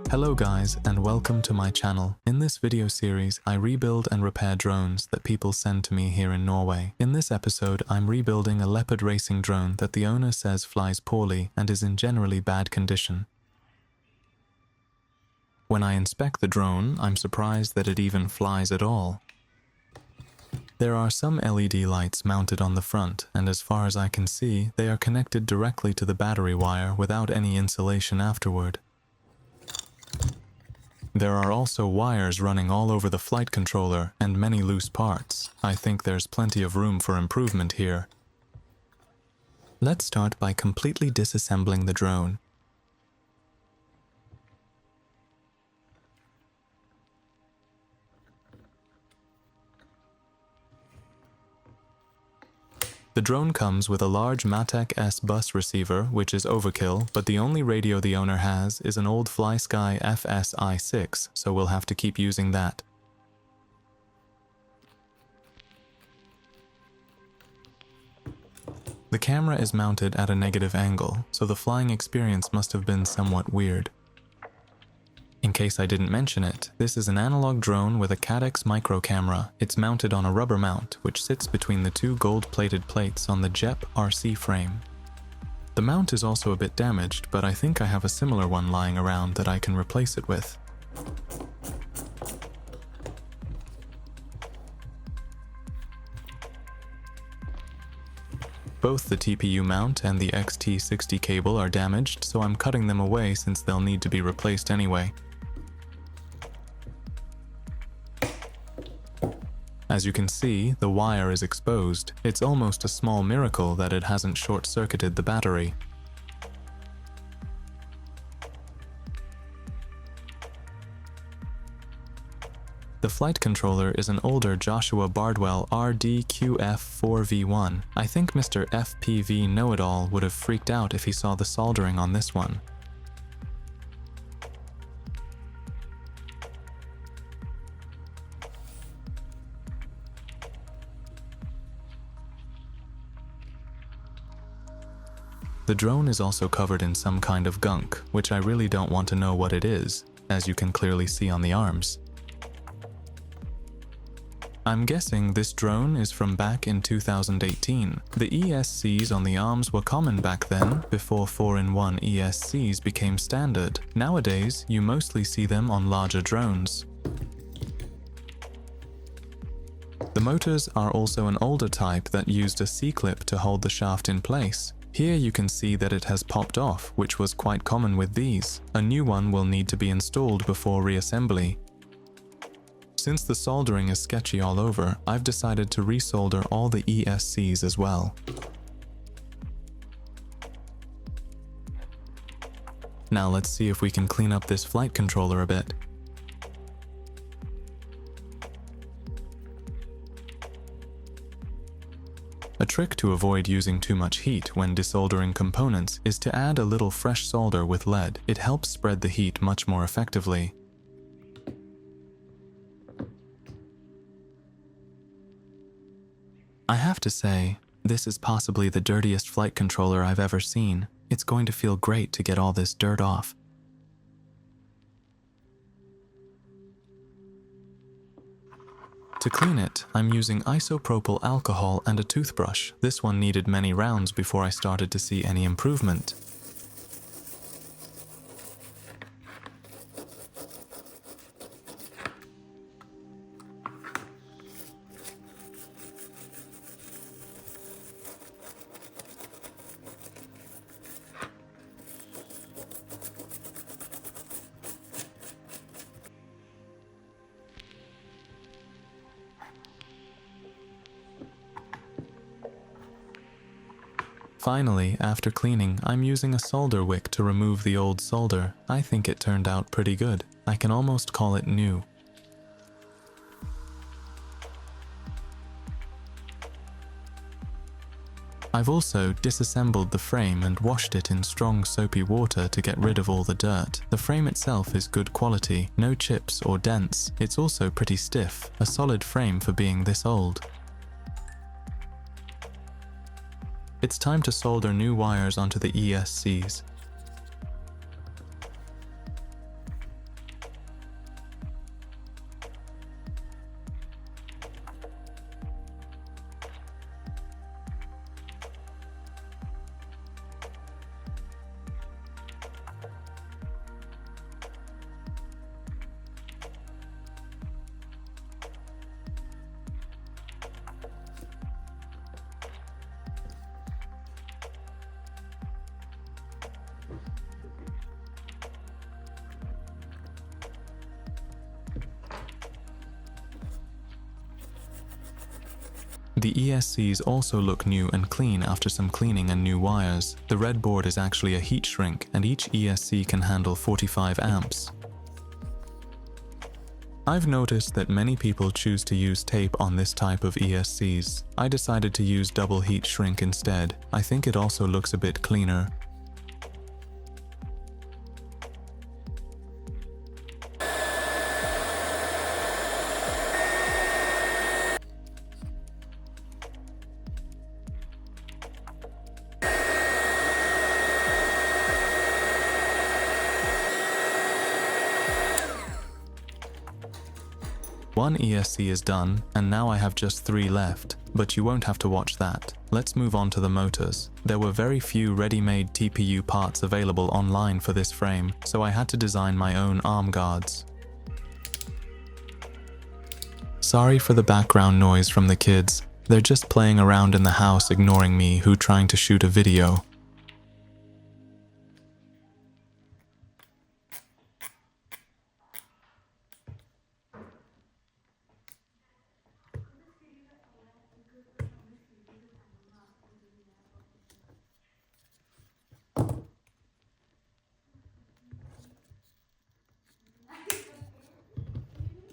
Hello guys, and welcome to my channel. In this video series, I rebuild and repair drones that people send to me here in Norway. In this episode, I'm rebuilding a Leopard racing drone that the owner says flies poorly and is in generally bad condition. When I inspect the drone, I'm surprised that it even flies at all. There are some LED lights mounted on the front, and as far as I can see, they are connected directly to the battery wire without any insulation afterward. There are also wires running all over the flight controller and many loose parts. I think there's plenty of room for improvement here. Let's start by completely disassembling the drone. The drone comes with a large Matek S bus receiver, which is overkill, but the only radio the owner has is an old FlySky FSI-6, so we'll have to keep using that. The camera is mounted at a negative angle, so the flying experience must have been somewhat weird. In case I didn't mention it, this is an analog drone with a Cadex micro camera. It's mounted on a rubber mount, which sits between the two gold-plated plates on the GEPRC frame. The mount is also a bit damaged, but I think I have a similar one lying around that I can replace it with. Both the TPU mount and the XT60 cable are damaged, so I'm cutting them away since they'll need to be replaced anyway. As you can see, the wire is exposed. It's almost a small miracle that it hasn't short-circuited the battery. The flight controller is an older Joshua Bardwell RDQF4V1. I think Mr. FPV Know-It-All would have freaked out if he saw the soldering on this one. The drone is also covered in some kind of gunk, which I really don't want to know what it is, as you can clearly see on the arms. I'm guessing this drone is from back in 2018. The ESCs on the arms were common back then, before 4-in-1 ESCs became standard. Nowadays, you mostly see them on larger drones. The motors are also an older type that used a C-clip to hold the shaft in place. Here you can see that it has popped off, which was quite common with these. A new one will need to be installed before reassembly. Since the soldering is sketchy all over, I've decided to resolder all the ESCs as well. Now let's see if we can clean up this flight controller a bit. A trick to avoid using too much heat when desoldering components is to add a little fresh solder with lead. It helps spread the heat much more effectively. I have to say, this is possibly the dirtiest flight controller I've ever seen. It's going to feel great to get all this dirt off. To clean it, I'm using isopropyl alcohol and a toothbrush. This one needed many rounds before I started to see any improvement. Finally, after cleaning, I'm using a solder wick to remove the old solder. I think it turned out pretty good. I can almost call it new. I've also disassembled the frame and washed it in strong soapy water to get rid of all the dirt. The frame itself is good quality, no chips or dents. It's also pretty stiff, a solid frame for being this old. It's time to solder new wires onto the ESCs. the ESCs also look new and clean after some cleaning and new wires. The red board is actually a heat shrink, and each ESC can handle 45 amps. I've noticed that many people choose to use tape on this type of ESCs. I decided to use double heat shrink instead. I think it also looks a bit cleaner. One ESC is done, and now I have just 3 left, but you won't have to watch that. Let's move on to the motors. There were very few ready-made TPU parts available online for this frame, so I had to design my own arm guards. Sorry for the background noise from the kids. They're just playing around in the house ignoring me who trying to shoot a video.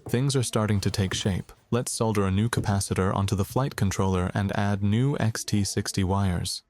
Things are starting to take shape. Let's solder a new capacitor onto the flight controller and add new XT60 wires.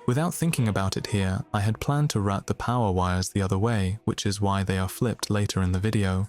Without thinking about it here, I had planned to route the power wires the other way, which is why they are flipped later in the video.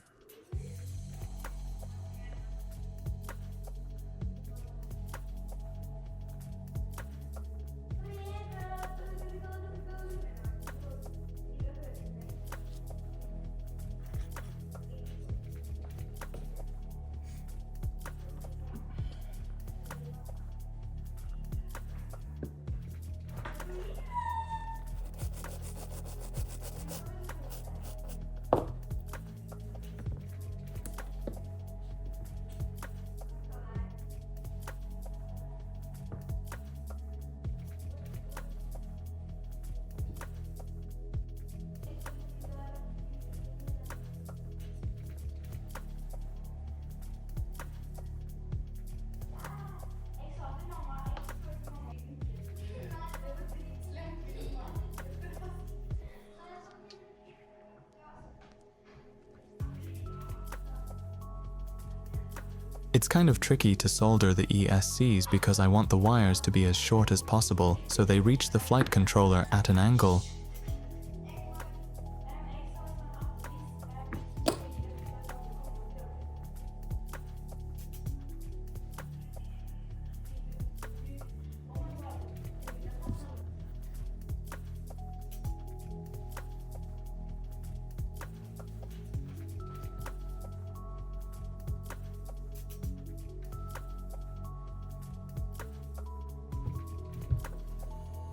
It's kind of tricky to solder the ESCs because I want the wires to be as short as possible so they reach the flight controller at an angle.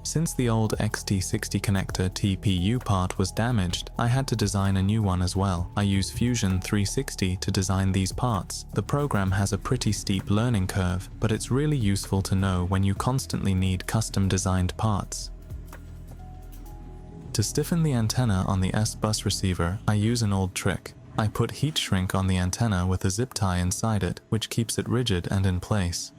Since the old XT60 connector TPU part was damaged, I had to design a new one as well. I use Fusion 360 to design these parts. The program has a pretty steep learning curve, but it's really useful to know when you constantly need custom designed parts. To stiffen the antenna on the S-bus receiver, I use an old trick. I put heat shrink on the antenna with a zip tie inside it, which keeps it rigid and in place.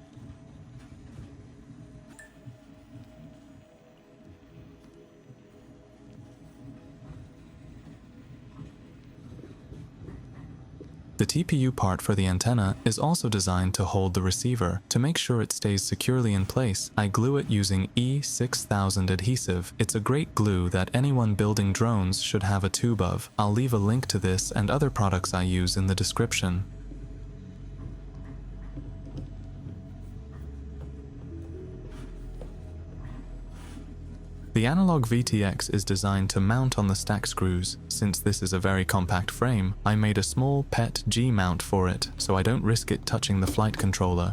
The TPU part for the antenna is also designed to hold the receiver. To make sure it stays securely in place, I glue it using E6000 adhesive. It's a great glue that anyone building drones should have a tube of. I'll leave a link to this and other products I use in the description. The analog VTX is designed to mount on the stack screws. Since this is a very compact frame, I made a small PET G mount for it, so I don't risk it touching the flight controller.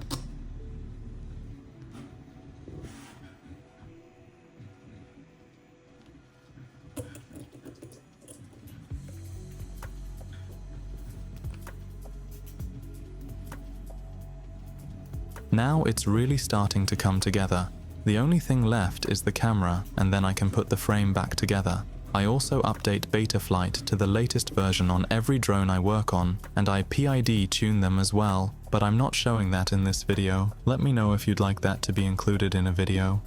Now it's really starting to come together. The only thing left is the camera, and then I can put the frame back together. I also update Betaflight to the latest version on every drone I work on, and I PID tune them as well, but I'm not showing that in this video. Let me know if you'd like that to be included in a video.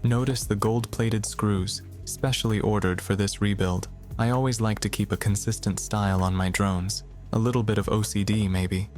Notice the gold-plated screws, specially ordered for this rebuild. I always like to keep a consistent style on my drones. A little bit of OCD maybe.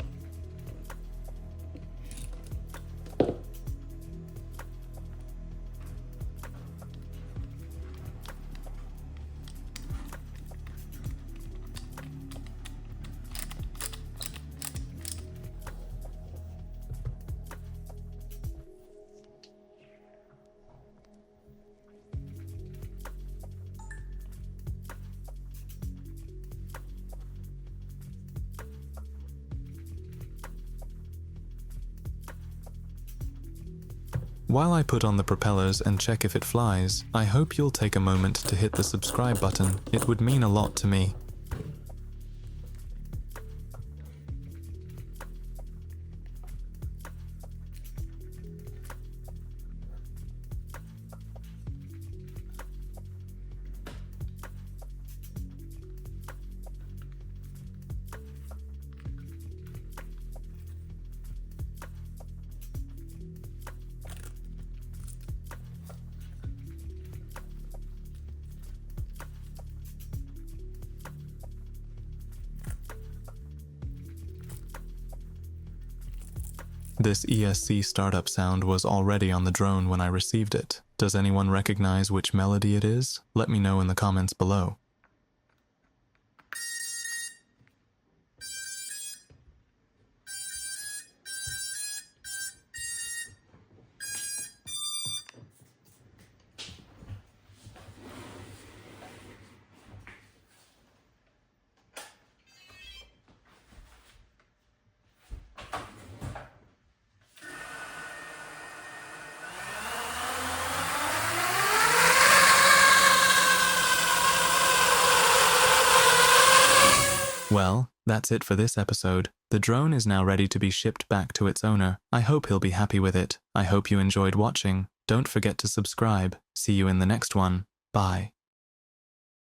While I put on the propellers and check if it flies, I hope you'll take a moment to hit the subscribe button. It would mean a lot to me. This ESC startup sound was already on the drone when I received it. Does anyone recognize which melody it is? Let me know in the comments below. Well, that's it for this episode. The drone is now ready to be shipped back to its owner. I hope he'll be happy with it. I hope you enjoyed watching. Don't forget to subscribe. See you in the next one. Bye.